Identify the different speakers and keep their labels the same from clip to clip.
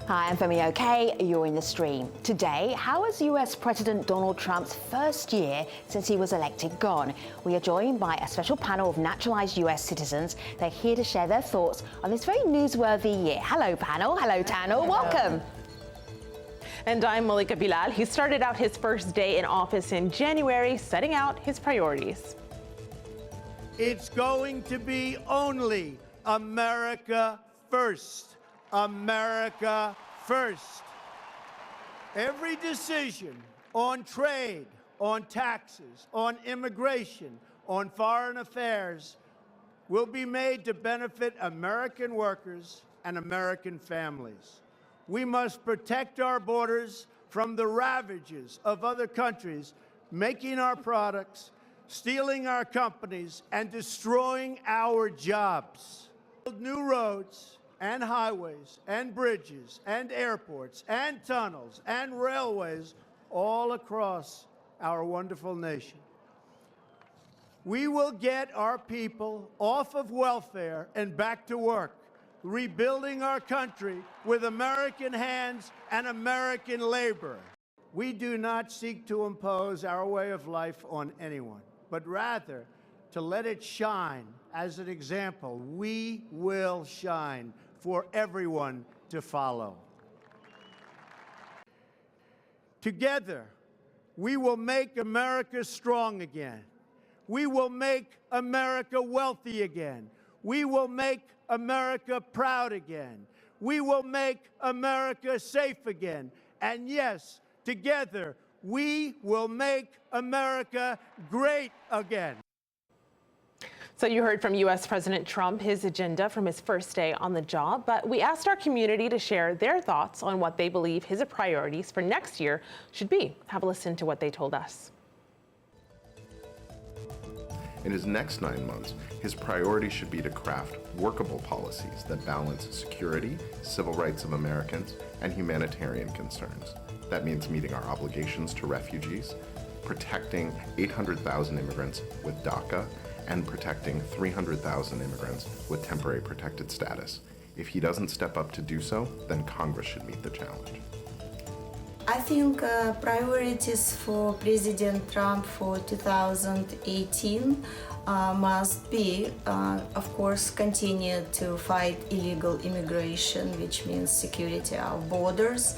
Speaker 1: Hi, I'm Femi OK. You're in the stream. Today, how has US President Donald Trump's first year since he was elected gone? We are joined by a special panel of naturalized US citizens. They're here to share their thoughts on this very newsworthy year. Hello, panel. Hello, Tanel. Welcome.
Speaker 2: And I'm Malika Bilal. He started out his first day in office in January, setting out his priorities.
Speaker 3: It's going to be only America first. America first. Every decision on trade, on taxes, on immigration, on foreign affairs will be made to benefit American workers and American families. We must protect our borders from the ravages of other countries making our products, stealing our companies, and destroying our jobs. Build new roads and highways and bridges and airports and tunnels and railways all across our wonderful nation. We will get our people off of welfare and back to work, rebuilding our country with American hands and American labor. We do not seek to impose our way of life on anyone, but rather to let it shine as an example. We will shine for everyone to follow. Together, we will make America strong again. We will make America wealthy again. We will make America proud again. We will make America safe again. And yes, together, we will make America great again.
Speaker 2: So you heard from U.S. President Trump, his agenda from his first day on the job, but we asked our community to share their thoughts on what they believe his priorities for next year should be. Have a listen to what they told us.
Speaker 4: In his next 9 months, his priority should be to craft workable policies that balance security, civil rights of Americans, and humanitarian concerns. That means meeting our obligations to refugees, protecting 800,000 immigrants with DACA, and protecting 300,000 immigrants with temporary protected status. If he doesn't step up to do so, then Congress should meet the challenge.
Speaker 5: I think priorities for President Trump for 2018 must be, of course, continue to fight illegal immigration, which means security of our borders,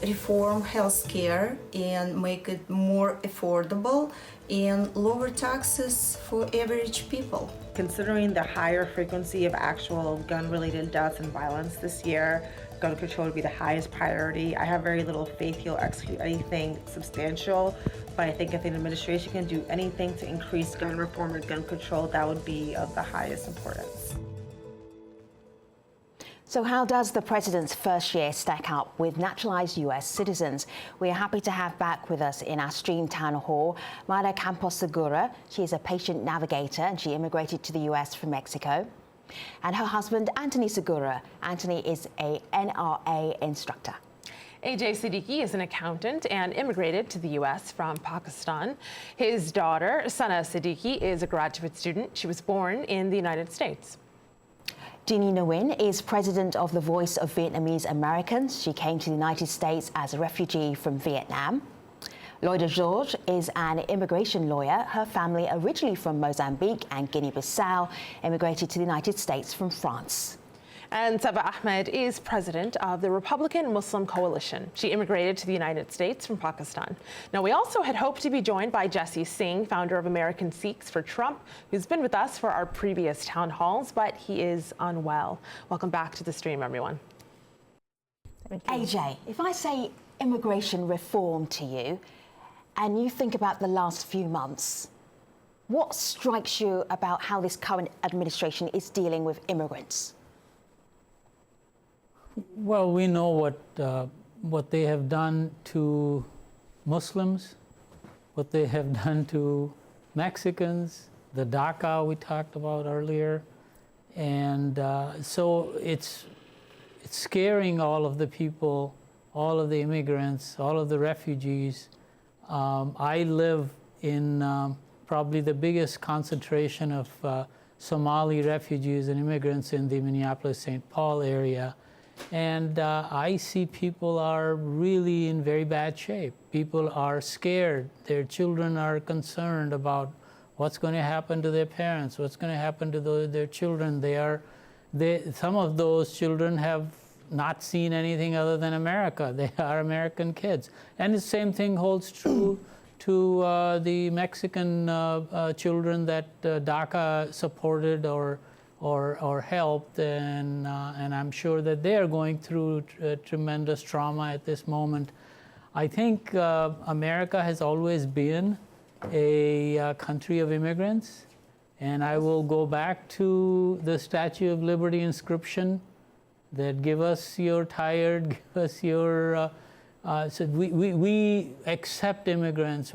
Speaker 5: reform healthcare and make it more affordable, and lower taxes for average people.
Speaker 6: Considering the higher frequency of actual gun-related deaths and violence this year, gun control would be the highest priority. I have very little faith he'll execute anything substantial, but I think if an administration can do anything to increase gun reform and gun control, that would be of the highest importance.
Speaker 1: So how does the president's first year stack up with naturalized US citizens? We are happy to have back with us in our stream town hall Mayra Campos Segura. She is a patient navigator and she immigrated to the US from Mexico. And her husband, Anthony Segura. Anthony is a NRA instructor.
Speaker 2: AJ Siddiqui is an accountant and immigrated to the U.S. from Pakistan. His daughter, Sana Siddiqui, is a graduate student. She was born in the United States.
Speaker 1: Jeannie Nguyen is president of the Voice of Vietnamese Americans. She came to the United States as a refugee from Vietnam. Loida George is an immigration lawyer. Her family, originally from Mozambique and Guinea-Bissau, immigrated to the United States from France.
Speaker 2: And Saba Ahmed is president of the Republican Muslim Coalition. She immigrated to the United States from Pakistan. Now, we also had hoped to be joined by Jesse Singh, founder of American Sikhs for Trump, who's been with us for our previous town halls, but he is unwell. Welcome back to the stream, everyone.
Speaker 1: AJ, if I say immigration reform to you, and you think about the last few months, what strikes you about how this current administration is dealing with immigrants?
Speaker 7: Well, we know what they have done to Muslims, what they have done to Mexicans, the DACA we talked about earlier, and so it's scaring all of the people, all of the immigrants, all of the refugees. I live in probably the biggest concentration of Somali refugees and immigrants in the Minneapolis-St. Paul area. And I see people are really in very bad shape. People are scared. Their children are concerned about what's going to happen to their parents, what's going to happen to their children. Some of those children have not seen anything other than America. They are American kids. And the same thing holds true to the Mexican children that DACA supported or helped, and I'm sure that they are going through tremendous trauma at this moment. I think America has always been a country of immigrants, and I will go back to the Statue of Liberty inscription that give us your tired, give us your, so we accept immigrants.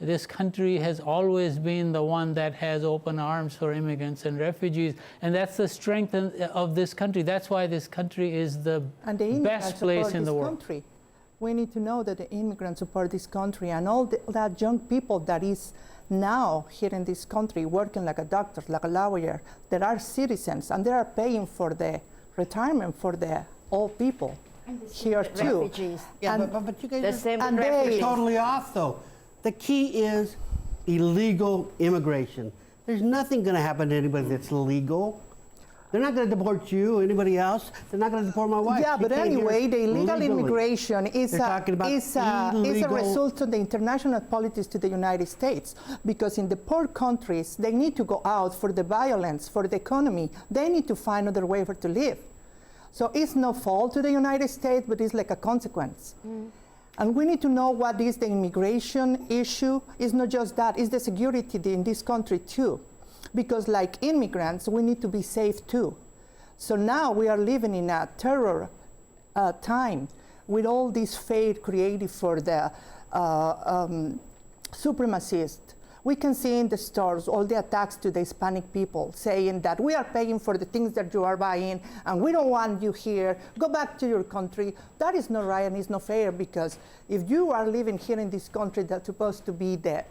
Speaker 7: This country has always been the one that has open arms for immigrants and refugees, and that's the strength of this country. That's why this country is the best place in the world.
Speaker 8: Country. We need to know that the immigrants support this country, and all that young people that is now here in this country working like a doctor, like a lawyer, that are citizens, and they are paying for the retirement for the old people here too.
Speaker 9: Refugees.
Speaker 10: Yeah,
Speaker 8: And
Speaker 10: but you guys
Speaker 9: The
Speaker 10: are
Speaker 9: same with
Speaker 8: and they-
Speaker 9: refugees.
Speaker 10: totally off, though. The key is illegal immigration. There's nothing going to happen to anybody that's illegal. They're not going to deport you or anybody else. They're not going to deport my wife.
Speaker 8: Yeah,
Speaker 10: She
Speaker 8: but
Speaker 10: came here
Speaker 8: anyway, the illegal
Speaker 10: legally.
Speaker 8: immigration is
Speaker 10: They're talking about
Speaker 8: a
Speaker 10: illegal-
Speaker 8: result of the international politics to the United States. Because in the poor countries, they need to go out for the violence, for the economy. They need to find other way to live. So it's no fault to the United States, but it's like a consequence. And we need to know what is the immigration issue. It's not just that, it's the security in this country too. Because like immigrants, we need to be safe too. So now we are living in a terror time with all this fear created for the supremacists. We can see in the stores all the attacks to the Hispanic people saying that we are paying for the things that you are buying and we don't want you here. Go back to your country. That is not right and it's not fair, because if you are living here in this country that's supposed to be the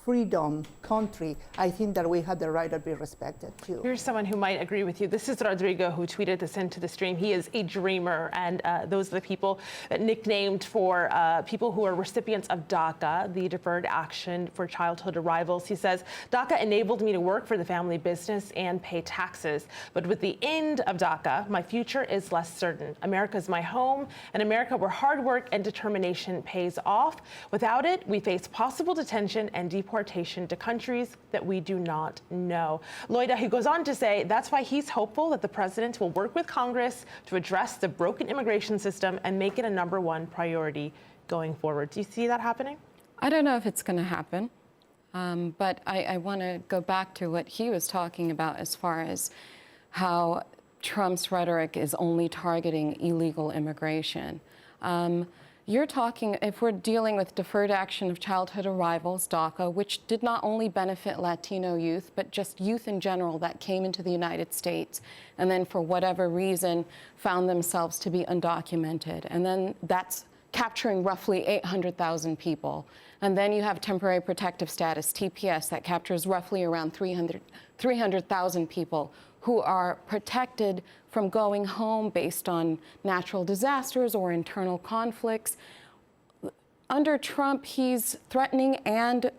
Speaker 8: freedom country, I think that we have the right to be respected too.
Speaker 2: Here's someone who might agree with you. This is Rodrigo, who tweeted this into the stream. He is a dreamer, and those are the people that nicknamed for people who are recipients of DACA, the Deferred Action for Childhood Arrivals. He says, DACA enabled me to work for the family business and pay taxes. But with the end of DACA, my future is less certain. America is my home, an America where hard work and determination pays off. Without it, we face possible detention and deportation to countries that we do not know. Loida, he goes on to say that's why he's hopeful that the president will work with Congress to address the broken immigration system and make it a #1 priority going forward. Do you see that happening?
Speaker 11: I don't know if it's going to happen, but I want to go back to what he was talking about as far as how Trump's rhetoric is only targeting illegal immigration. You're talking, if we're dealing with Deferred Action of Childhood Arrivals, DACA, which did not only benefit Latino youth, but just youth in general that came into the United States and then for whatever reason found themselves to be undocumented. And then that's capturing roughly 800,000 people. And then you have temporary protective status, TPS, that captures roughly around 300,000 people who are protected from going home based on natural disasters or internal conflicts. Under Trump, he's threatening and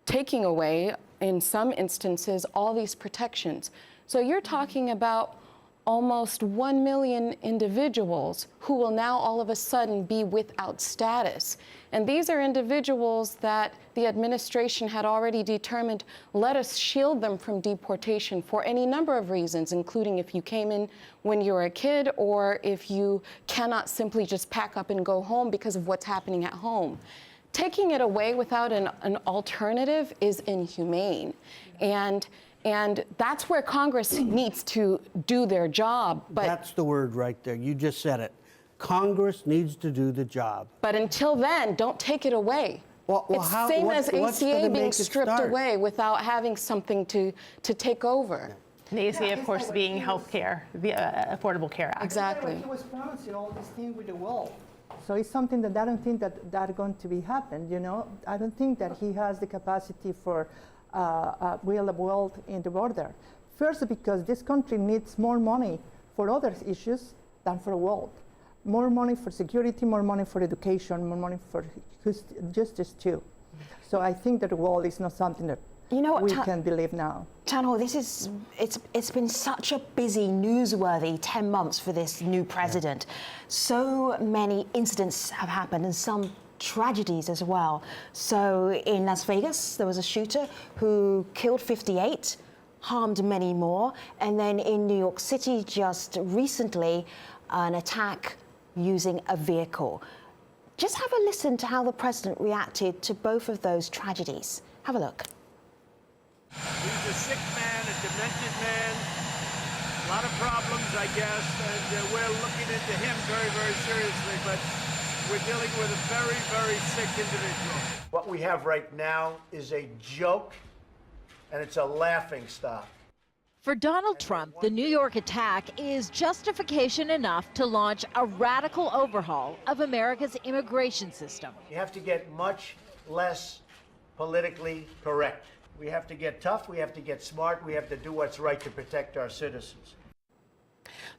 Speaker 11: taking away, in some instances, all these protections. So you're talking about almost 1 million individuals who will now all of a sudden be without status. And these are individuals that the administration had already determined, let us shield them from deportation for any number of reasons, including if you came in when you were a kid or if you cannot simply just pack up and go home because of what's happening at home. Taking it away without an alternative is inhumane. And that's where Congress needs to do their job. But
Speaker 10: That's the word right there. You just said it. Congress needs to do the job.
Speaker 11: But until then, don't take it away.
Speaker 10: Well,
Speaker 11: it's the same as
Speaker 10: what's gonna
Speaker 11: ACA
Speaker 10: make
Speaker 11: being
Speaker 10: it
Speaker 11: stripped
Speaker 10: start?
Speaker 11: away without having something to take over.
Speaker 2: And the ACA, of course, being health care, the Affordable Care Act.
Speaker 11: Exactly.
Speaker 8: He was promising all these things with the world. So it's something that I don't think that going to be happen, you know? I don't think that he has the capacity for real wealth in the border. First, because this country needs more money for other issues, than for a wall. More money for security, more money for education, more money for justice too. So I think that a wall is not something that we can believe now.
Speaker 1: Tanho, it's been such a busy, newsworthy 10 months for this new president. So many incidents have happened and some tragedies as well. So in Las Vegas, there was a shooter who killed 58, harmed many more. And then in New York City, just recently, an attack using a vehicle. Just have a listen to how the president reacted to both of those tragedies. Have a look.
Speaker 3: He's a sick man, a demented man, a lot of problems, I guess, and we're looking into him very, very seriously, but we're dealing with a very, very sick individual. What we have right now is a joke, and it's a laughing stock.
Speaker 9: For Donald Trump, the New York attack is justification enough to launch a radical overhaul of America's immigration system.
Speaker 3: You have to get much less politically correct. We have to get tough, we have to get smart, we have to do what's right to protect our citizens.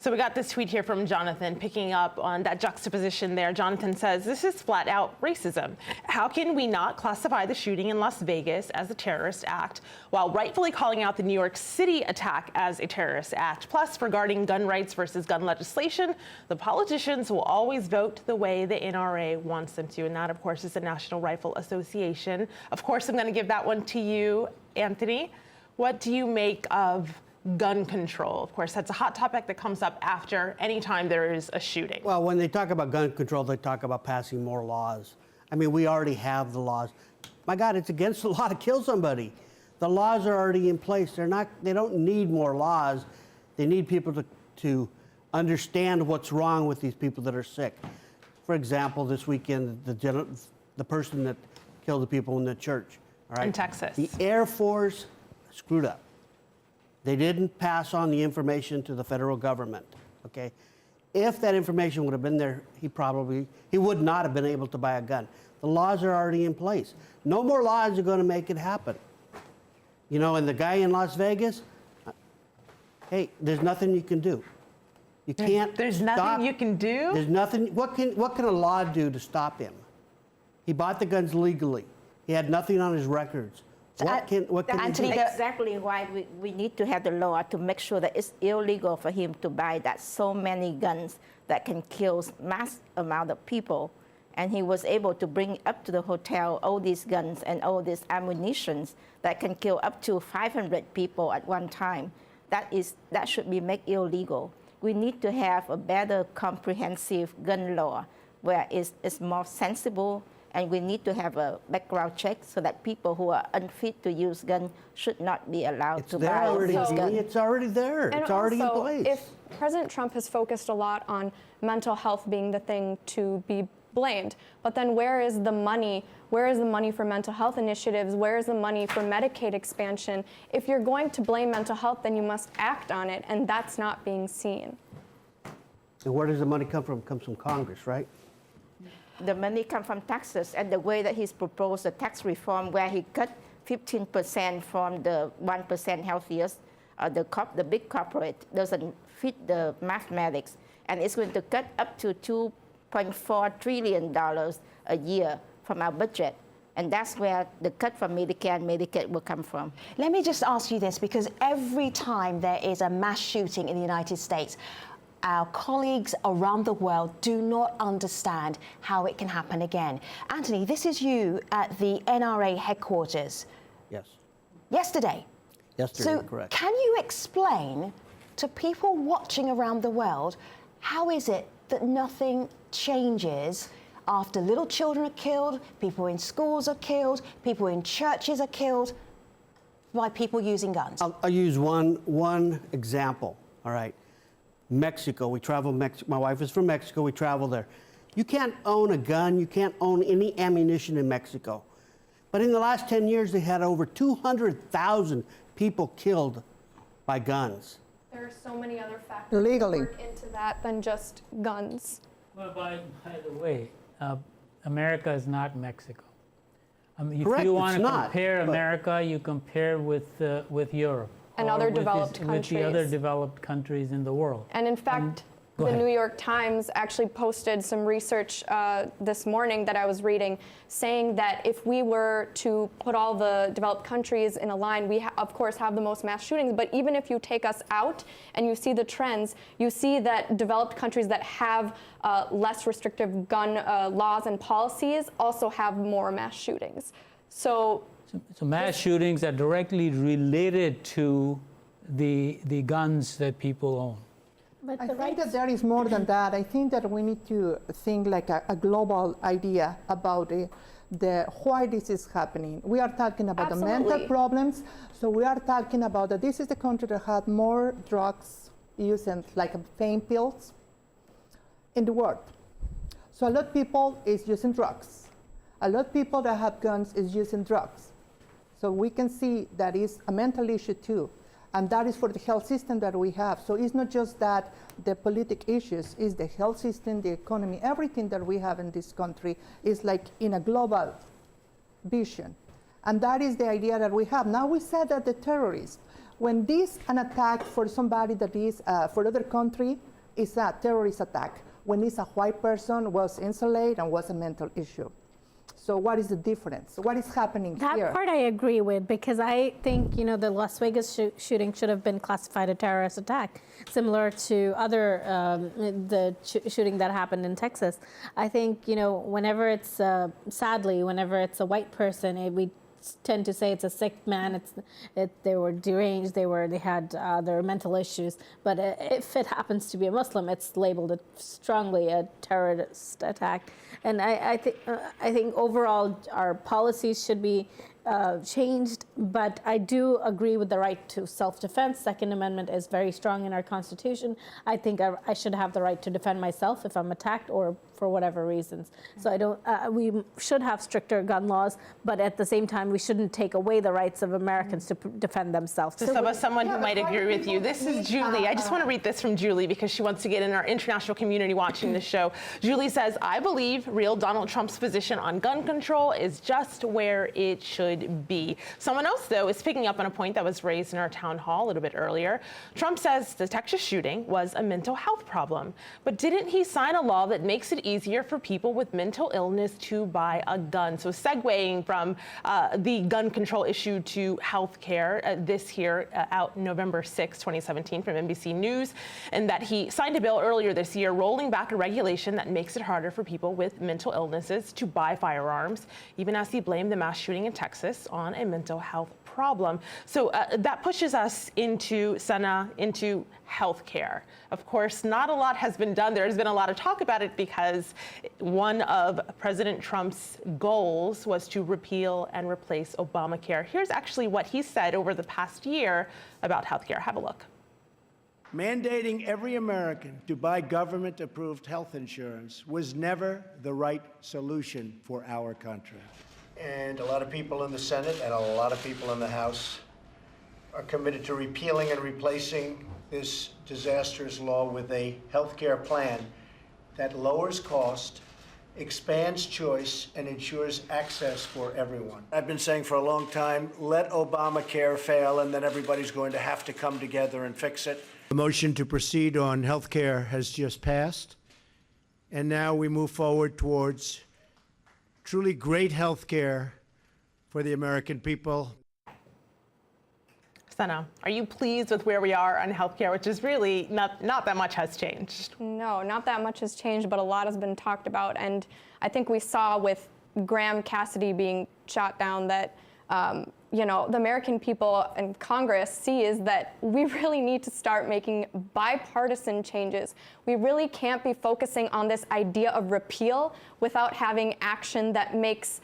Speaker 2: So we got this tweet here from Jonathan picking up on that juxtaposition there. Jonathan says, this is flat out racism. How can we not classify the shooting in Las Vegas as a terrorist act while rightfully calling out the New York City attack as a terrorist act? Plus, regarding gun rights versus gun legislation, the politicians will always vote the way the NRA wants them to. And that, of course, is the National Rifle Association. Of course, I'm going to give that one to you, Anthony. What do you make of gun control? Of course, that's a hot topic that comes up after any time there is a shooting.
Speaker 10: Well, when they talk about gun control, they talk about passing more laws. I mean, we already have the laws. My God, it's against the law to kill somebody. The laws are already in place. They don't need more laws. They need people to understand what's wrong with these people that are sick. For example, this weekend, the person that killed the people in the church, all right?
Speaker 2: In Texas.
Speaker 10: The Air Force screwed up. They didn't pass on the information to the federal government, okay? If that information would have been there, he would not have been able to buy a gun. The laws are already in place. No more laws are going to make it happen. You know, and the guy in Las Vegas, hey, there's nothing you can do. You can't
Speaker 2: There's nothing you can do?
Speaker 10: There's nothing. What can a law do to stop him? He bought the guns legally. He had nothing on his records. What can
Speaker 1: Anthony,
Speaker 10: he do?
Speaker 5: Exactly why we need to have the law to make sure that it's illegal for him to buy that so many guns that can kill mass amount of people. And he was able to bring up to the hotel all these guns and all these ammunitions that can kill up to 500 people at one time. That should be made illegal. We need to have a better comprehensive gun law where it's more sensible. And we need to have a background check so that people who are unfit to use guns should not be allowed to buy these guns.
Speaker 10: It's already there.
Speaker 12: And
Speaker 10: it's already in
Speaker 12: also,
Speaker 10: place.
Speaker 12: If President Trump has focused a lot on mental health being the thing to be blamed, but then where is the money? Where is the money for mental health initiatives? Where is the money for Medicaid expansion? If you're going to blame mental health, then you must act on it, and that's not being seen.
Speaker 10: And where does the money come from? It comes from Congress, right?
Speaker 5: The money comes from taxes, and the way that he's proposed a tax reform where he cut 15% from the 1% healthiest, the big corporate doesn't fit the mathematics, and it's going to cut up to $2.4 trillion a year from our budget. And that's where the cut from Medicare and Medicaid will come from.
Speaker 1: let me just ask you this, because every time there is a mass shooting in the United States, our colleagues around the world do not understand how it can happen again. Anthony, this is you at the NRA headquarters.
Speaker 10: Yes.
Speaker 1: Yesterday.
Speaker 10: Yesterday,
Speaker 1: So
Speaker 10: correct.
Speaker 1: can you explain to people watching around the world, how is it that nothing changes after little children are killed, people in schools are killed, people in churches are killed by people using guns?
Speaker 10: I'll use one example, all right? Mexico, we travel, my wife is from Mexico, we travel there. You can't own a gun, you can't own any ammunition in Mexico. But in the last 10 years, they had over 200,000 people killed by guns.
Speaker 12: There are so many other factors
Speaker 8: Legally.
Speaker 12: that work into that than just guns.
Speaker 7: Well, by the way, America is not Mexico. If
Speaker 10: Correct,
Speaker 7: you want
Speaker 10: it's
Speaker 7: to
Speaker 10: not,
Speaker 7: compare
Speaker 10: but-
Speaker 7: America, you compare with Europe.
Speaker 12: And
Speaker 7: or
Speaker 12: other
Speaker 7: with
Speaker 12: developed
Speaker 7: with the other
Speaker 12: countries.
Speaker 7: developed countries in the world.
Speaker 12: And in fact, The New York Times actually posted some research this morning that I was reading saying that if we were to put all the developed countries in a line, we of course have the most mass shootings, but even if you take us out and you see the trends, you see that developed countries that have less restrictive gun laws and policies also have more mass shootings. So
Speaker 7: mass shootings are directly related to the guns that people own.
Speaker 8: But I think that there is more than that. I think that we need to think like a global idea about why this is happening. We are talking about the mental problems. So we are talking about that this is the country that had more drugs use and like pain pills in the world. So a lot of people is using drugs. A lot of people that have guns is using drugs. So we can see that is a mental issue too. And that is for the health system that we have. So it's not just that the political issues, it's the health system, the economy, everything that we have in this country is like in a global vision. And that is the idea that we have. Now we said that the terrorists, when this an attack for somebody that is for other country, is a terrorist attack. When it's a white person, was insulated and was a mental issue. So what is the difference? What is happening here?
Speaker 13: That part I agree with, because I think, you know, the Las Vegas shooting should have been classified a terrorist attack, similar to other, the shooting that happened in Texas. I think, you know, whenever it's, sadly, whenever it's a white person, we tend to say it's a sick man, they were deranged, they had their mental issues. But if it happens to be a Muslim, it's labeled strongly a terrorist attack. And I think overall our policies should be changed, but I do agree with the right to self-defense. Second Amendment is very strong in our Constitution. I think I should have the right to defend myself if I'm attacked or for whatever reasons. So I don't. We should have stricter gun laws, but at the same time, we shouldn't take away the rights of Americans to defend themselves.
Speaker 2: So someone who might agree with you. This is Julie. I just want to read this from Julie because she wants to get in our international community watching the show. Julie says, I believe real Donald Trump's position on gun control is just where it should be. Someone else, though, is picking up on a point that was raised in our town hall a little bit earlier. Trump says the Texas shooting was a mental health problem, but didn't he sign a law that makes it easier for people with mental illness to buy a gun? So segueing from the gun control issue to health care, this here out November 6, 2017 from NBC News, and that he signed a bill earlier this year rolling back a regulation that makes it harder for people with mental illnesses to buy firearms, even as he blamed the mass shooting in Texas on a mental health problem. So that pushes us into, Sana, into healthcare. Of course, not a lot has been done. There has been a lot of talk about it because one of President Trump's goals was to repeal and replace Obamacare. Here's actually what he said over the past year about healthcare. Have a look.
Speaker 3: Mandating every American to buy government-approved health insurance was never the right solution for our country. And a lot of people in the Senate and a lot of people in the House are committed to repealing and replacing this disastrous law with a health care plan that lowers cost, expands choice, and ensures access for everyone. I've been saying for a long time, let Obamacare fail, and then everybody's going to have to come together and fix it. The motion to proceed on health care has just passed, and now we move forward towards truly great health care for the American people.
Speaker 2: Sana, are you pleased with where we are on healthcare, which is really not that much has changed?
Speaker 12: No, not that much has changed, but a lot has been talked about. And I think we saw with Graham Cassidy being shot down that, you know, the American people and Congress see is that we really need to start making bipartisan changes. We really can't be focusing on this idea of repeal without having action that makes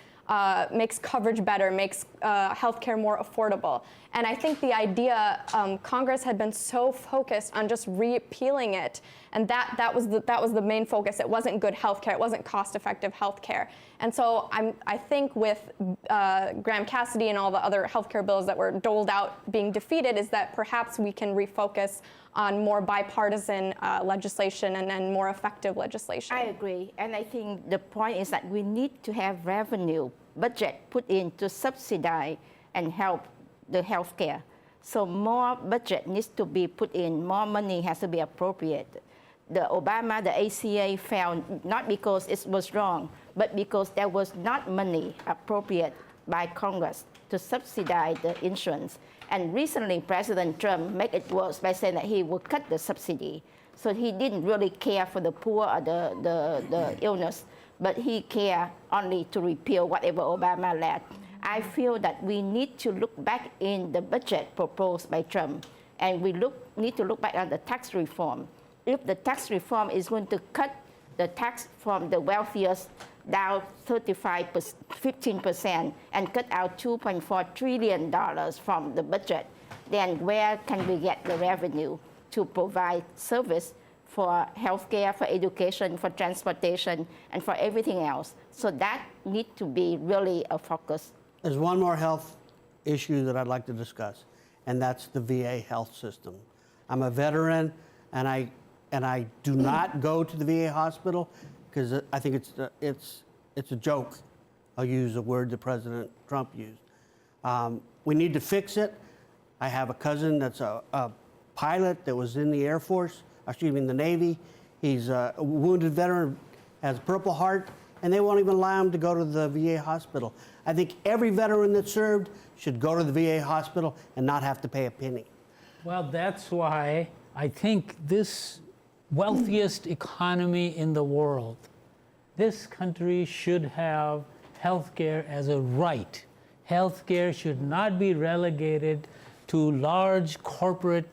Speaker 12: coverage better, makes healthcare more affordable. And I think the idea, Congress had been so focused on just repealing it, and that was the main focus. It wasn't good healthcare. It wasn't cost-effective healthcare. And so I think with Graham Cassidy and all the other healthcare bills that were doled out being defeated, is that perhaps we can refocus on more bipartisan legislation and more effective legislation.
Speaker 14: I agree, and I think the point is that we need to have revenue budget put in to subsidize and help the healthcare. So more budget needs to be put in, more money has to be appropriated. the Obama, the ACA failed not because it was wrong, but because there was not money appropriate by Congress to subsidize the insurance. And recently, President Trump made it worse by saying that he would cut the subsidy. So he didn't really care for the poor or the illness, but he cared only to repeal whatever Obama led. I feel that we need to look back in the budget proposed by Trump, and we need to look back on the tax reform. If the tax reform is going to cut the tax from the wealthiest down 15% and cut out $2.4 trillion from the budget, then where can we get the revenue to provide service for healthcare, for education, for transportation, and for everything else? So that needs to be really a focus.
Speaker 10: There's one more health issue that I'd like to discuss, and that's the VA health system. I'm a veteran, and I do not go to the VA hospital because I think it's a joke. I'll use a word that President Trump used. We need to fix it. I have a cousin that's a pilot that was in the Air Force, in the Navy. He's a wounded veteran, has a Purple Heart, and they won't even allow him to go to the VA hospital. I think every veteran that served should go to the VA hospital and not have to pay a penny.
Speaker 7: Well, that's why I think this wealthiest economy in the world, this country should have health care as a right. Health care should not be relegated to large corporate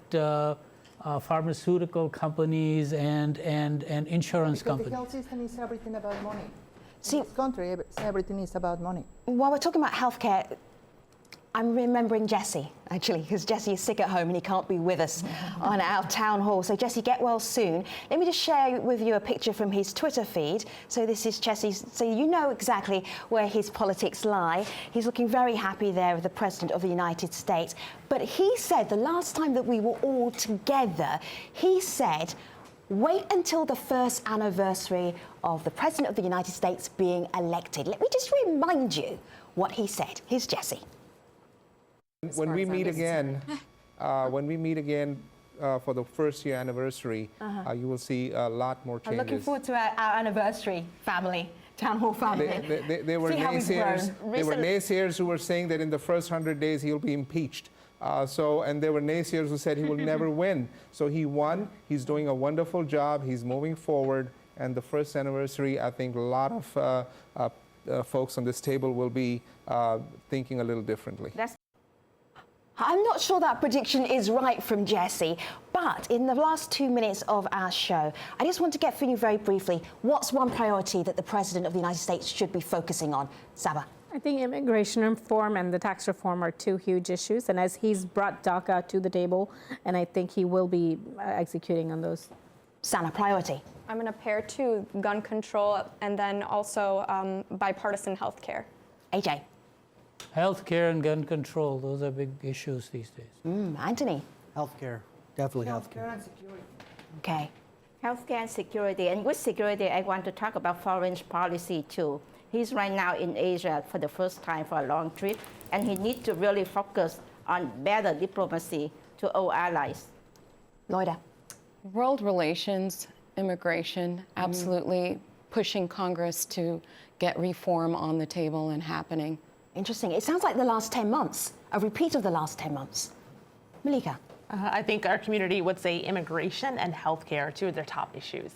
Speaker 7: pharmaceutical companies and insurance companies.
Speaker 8: The health system is everything about money.
Speaker 1: See,
Speaker 8: in this country, everything is about money.
Speaker 1: While we're talking about healthcare, I'm remembering Jesse, actually, because Jesse is sick at home and he can't be with us on our town hall. So Jesse, get well soon. Let me just share with you a picture from his Twitter feed. So this is Jesse's, so you know exactly where his politics lie. He's looking very happy there with the President of the United States. But he said the last time that we were all together, he said, wait until the first anniversary of the President of the United States being elected. Let me just remind you what he said. Here's Jesse.
Speaker 15: When we meet again, for the first year anniversary, you will see a lot more changes.
Speaker 1: I'm looking forward to our anniversary, family, town hall family.
Speaker 15: They were naysayers. There were naysayers who were saying that in the first 100 days he'll be impeached. And there were naysayers who said he will never win. So he won. He's doing a wonderful job. He's moving forward. And the first anniversary, I think a lot of folks on this table will be thinking a little differently.
Speaker 1: I'm not sure that prediction is right from Jesse, but in the last 2 minutes of our show, I just want to get from you very briefly, what's one priority that the President of the United States should be focusing on? Saba.
Speaker 13: I think immigration reform and the tax reform are two huge issues, and as he's brought DACA to the table, and I think he will be executing on those.
Speaker 1: Sana, priority?
Speaker 12: I'm going to pair two, gun control and then also bipartisan health care.
Speaker 1: AJ?
Speaker 7: Healthcare and gun control, those are big issues these days.
Speaker 1: Anthony?
Speaker 10: Healthcare, definitely healthcare.
Speaker 8: Healthcare and security.
Speaker 1: Okay.
Speaker 14: Healthcare and security. And with security, I want to talk about foreign policy too. He's right now in Asia for the first time for a long trip, and he needs to really focus on better diplomacy to all allies.
Speaker 1: Loida?
Speaker 11: World relations, immigration, absolutely pushing Congress to get reform on the table and happening.
Speaker 1: Interesting. It sounds like the last 10 months, a repeat of the last 10 months. Malika?
Speaker 2: I think our community would say immigration and healthcare are two of their top issues.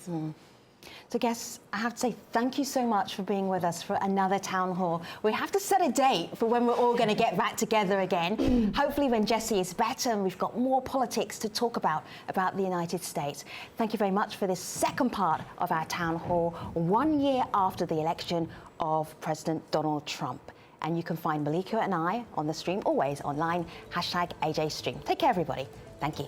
Speaker 1: So guests, I have to say thank you so much for being with us for another town hall. We have to set a date for when we're all going to get back together again. Hopefully when Jesse is better and we've got more politics to talk about the United States. Thank you very much for this second part of our town hall, 1 year after the election of President Donald Trump. And you can find Malika and I on the stream, always online, #AJStream. Take care, everybody. Thank you.